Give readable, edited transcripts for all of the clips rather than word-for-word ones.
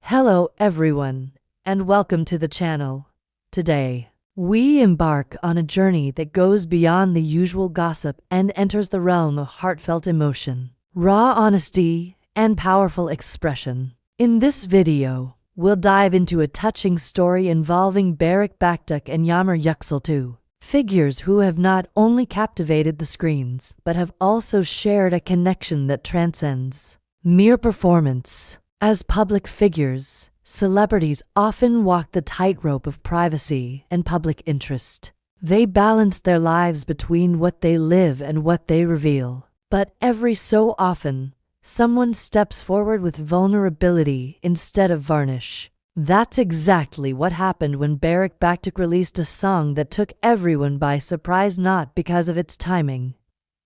Hello everyone, and welcome to the channel. Today, we embark on a journey that goes beyond the usual gossip and enters the realm of heartfelt emotion, raw honesty, and powerful expression. In this video, we'll dive into a touching story involving Barış Baktaş and Yağmur Yüksel, two figures who have not only captivated the screens, but have also shared a connection that transcends mere performance. As public figures, celebrities often walk the tightrope of privacy and public interest. They balance their lives between what they live and what they reveal. But every so often, someone steps forward with vulnerability instead of varnish. That's exactly what happened when Barış Baktaş released a song that took everyone by surprise, not because of its timing,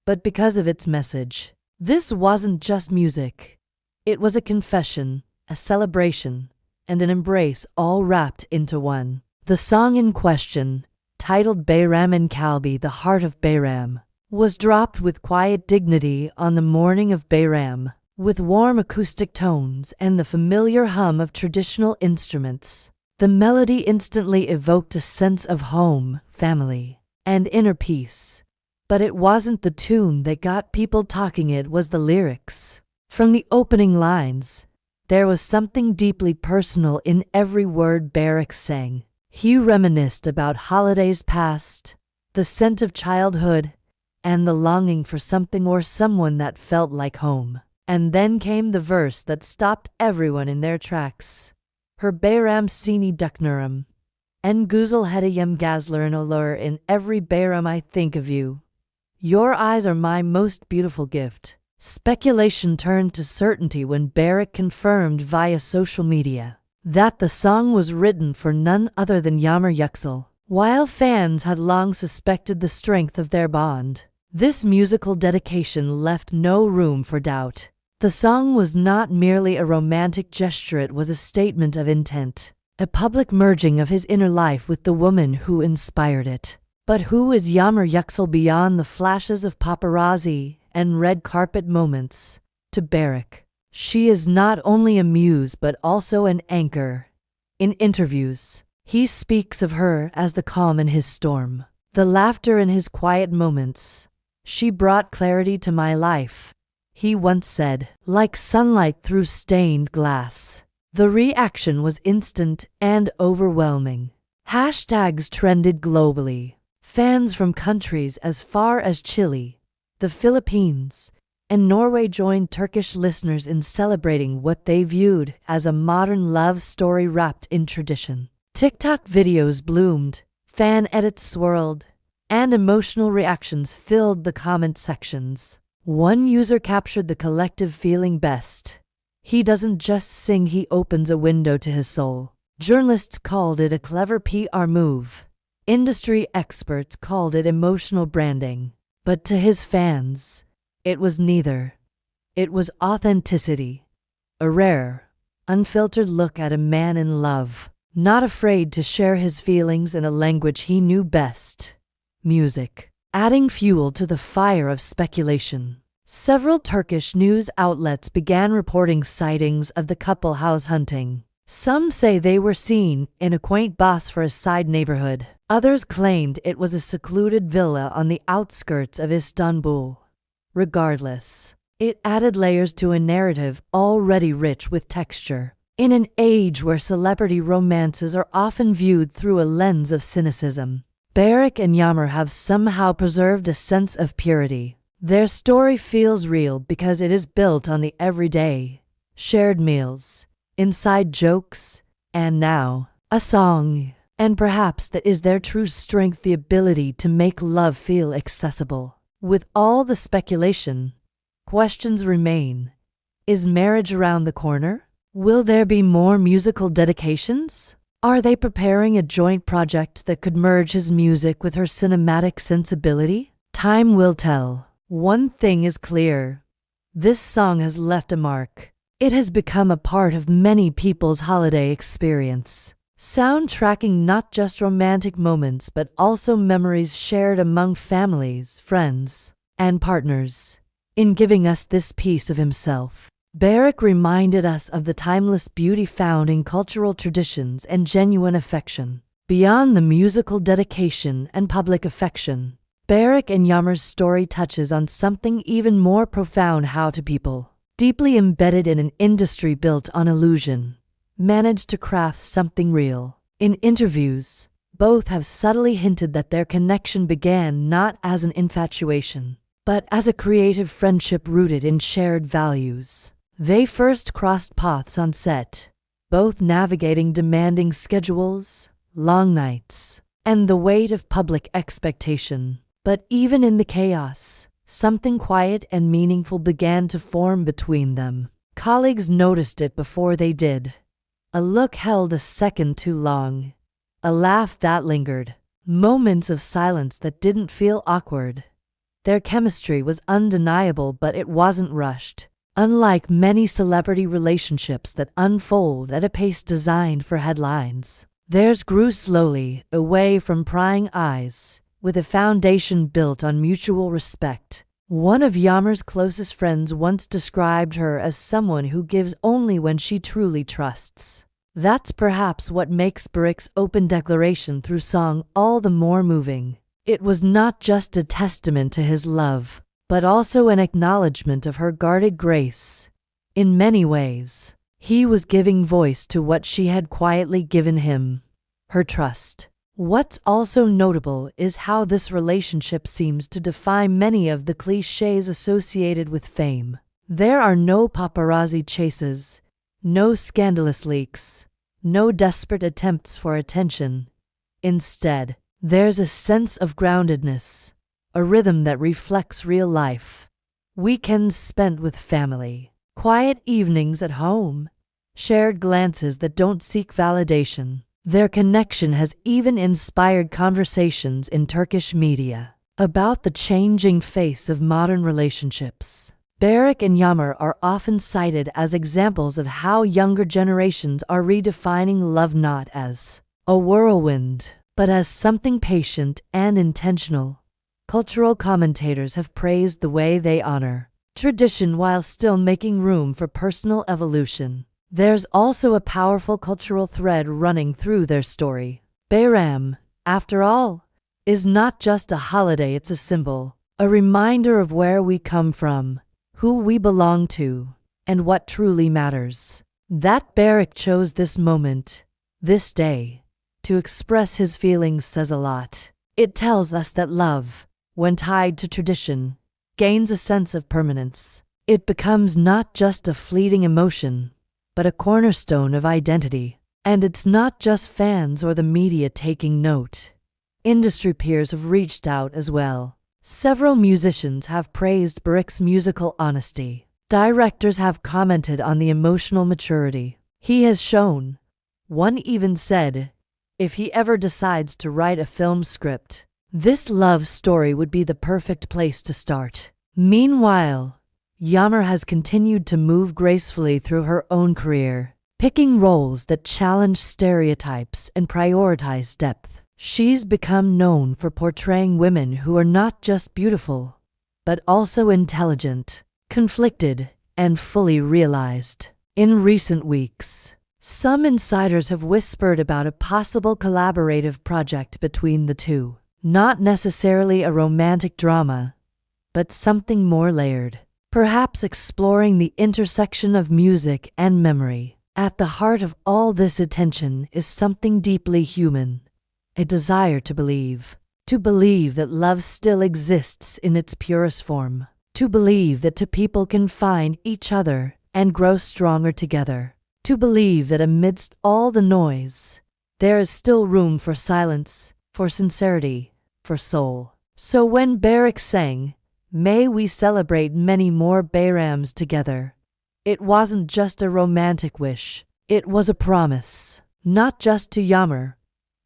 but because of its message. This wasn't just music. It was a confession, a celebration, and an embrace all wrapped into one. The song in question, titled Bayram and Kalbi, the Heart of Bayram, was dropped with quiet dignity on the morning of Bayram, with warm acoustic tones and the familiar hum of traditional instruments. The melody instantly evoked a sense of home, family, and inner peace. But it wasn't the tune that got people talking, it was the lyrics. From the opening lines, there was something deeply personal in every word Barış sang. He reminisced about holidays past, the scent of childhood, and the longing for something or someone that felt like home. And then came the verse that stopped everyone in their tracks. Her bayram seni duknurum, en güzel hediyem gazlerin olur, in every bayram I think of you. Your eyes are my most beautiful gift. Speculation turned to certainty when Barış confirmed via social media that the song was written for none other than Yağmur Yüksel. While fans had long suspected the strength of their bond, this musical dedication left no room for doubt. The song was not merely a romantic gesture, it was a statement of intent, a public merging of his inner life with the woman who inspired it. But who is Yağmur Yüksel beyond the flashes of paparazzi and red carpet moments? To Barış, she is not only a muse but also an anchor. In interviews, he speaks of her as the calm in his storm, the laughter in his quiet moments. She brought clarity to my life, he once said, like sunlight through stained glass. The reaction was instant and overwhelming. Hashtags trended globally. Fans from countries as far as Chile, the Philippines, and Norway joined Turkish listeners in celebrating what they viewed as a modern love story wrapped in tradition. TikTok videos bloomed, fan edits swirled, and emotional reactions filled the comment sections. One user captured the collective feeling best. He doesn't just sing, he opens a window to his soul. Journalists called it a clever PR move. Industry experts called it emotional branding. But to his fans, it was neither. It was authenticity, a rare, unfiltered look at a man in love, not afraid to share his feelings in a language he knew best: music. Adding fuel to the fire of speculation, several Turkish news outlets began reporting sightings of the couple house hunting. Some say they were seen in a quaint Bosphorus-side neighborhood. Others claimed it was a secluded villa on the outskirts of Istanbul. Regardless, it added layers to a narrative already rich with texture. In an age where celebrity romances are often viewed through a lens of cynicism, Barış and Yamur have somehow preserved a sense of purity. Their story feels real because it is built on the everyday, shared meals, inside jokes, and now, a song. And perhaps that is their true strength, the ability to make love feel accessible. With all the speculation, questions remain. Is marriage around the corner? Will there be more musical dedications? Are they preparing a joint project that could merge his music with her cinematic sensibility? Time will tell. One thing is clear: this song has left a mark. It has become a part of many people's holiday experience, soundtracking not just romantic moments but also memories shared among families, friends, and partners. In giving us this piece of himself, Barış reminded us of the timeless beauty found in cultural traditions and genuine affection. Beyond the musical dedication and public affection, Barış and Yağmur's story touches on something even more profound: how two people, deeply embedded in an industry built on illusion, managed to craft something real. In interviews, both have subtly hinted that their connection began not as an infatuation, but as a creative friendship rooted in shared values. They first crossed paths on set, both navigating demanding schedules, long nights, and the weight of public expectation. But even in the chaos, something quiet and meaningful began to form between them. Colleagues noticed it before they did. A look held a second too long, a laugh that lingered, moments of silence that didn't feel awkward. Their chemistry was undeniable, but it wasn't rushed. Unlike many celebrity relationships that unfold at a pace designed for headlines, theirs grew slowly, away from prying eyes, with a foundation built on mutual respect. One of Yağmur's closest friends once described her as someone who gives only when she truly trusts. That's perhaps what makes Barış's open declaration through song all the more moving. It was not just a testament to his love, but also an acknowledgement of her guarded grace. In many ways, he was giving voice to what she had quietly given him: her trust. What's also notable is how this relationship seems to defy many of the clichés associated with fame. There are no paparazzi chases, no scandalous leaks, no desperate attempts for attention. Instead, there's a sense of groundedness, a rhythm that reflects real life. Weekends spent with family, quiet evenings at home, shared glances that don't seek validation. Their connection has even inspired conversations in Turkish media about the changing face of modern relationships. Barış and Yamur are often cited as examples of how younger generations are redefining love not as a whirlwind, but as something patient and intentional. Cultural commentators have praised the way they honor tradition while still making room for personal evolution. There's also a powerful cultural thread running through their story. Bayram, after all, is not just a holiday, it's a symbol, a reminder of where we come from, who we belong to, and what truly matters. That Barış chose this moment, this day, to express his feelings says a lot. It tells us that love, when tied to tradition, gains a sense of permanence. It becomes not just a fleeting emotion, but a cornerstone of identity. And it's not just fans or the media taking note. Industry peers have reached out as well. Several musicians have praised Barış's musical honesty. Directors have commented on the emotional maturity he has shown. One even said, if he ever decides to write a film script, this love story would be the perfect place to start. Meanwhile, Yamur has continued to move gracefully through her own career, picking roles that challenge stereotypes and prioritize depth. She's become known for portraying women who are not just beautiful, but also intelligent, conflicted, and fully realized. In recent weeks, some insiders have whispered about a possible collaborative project between the two. Not necessarily a romantic drama, but something more layered. Perhaps exploring the intersection of music and memory. At the heart of all this attention is something deeply human, a desire to believe that love still exists in its purest form, to believe that two people can find each other and grow stronger together, to believe that amidst all the noise, there is still room for silence, for sincerity, for soul. So when Barış sang, "May we celebrate many more Bayrams together," it wasn't just a romantic wish. It was a promise, not just to Yamur,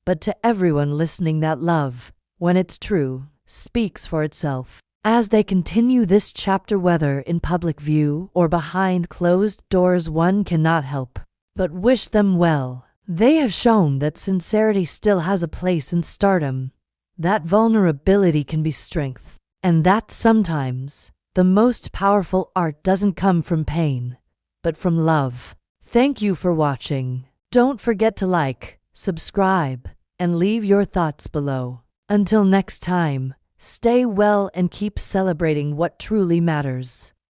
but to everyone listening, that love, when it's true, speaks for itself. As they continue this chapter, whether in public view or behind closed doors, one cannot help but wish them well. They have shown that sincerity still has a place in stardom, that vulnerability can be strength, and that sometimes the most powerful art doesn't come from pain, but from love. Thank you for watching. Don't forget to like, subscribe, and leave your thoughts below. Until next time, stay well and keep celebrating what truly matters.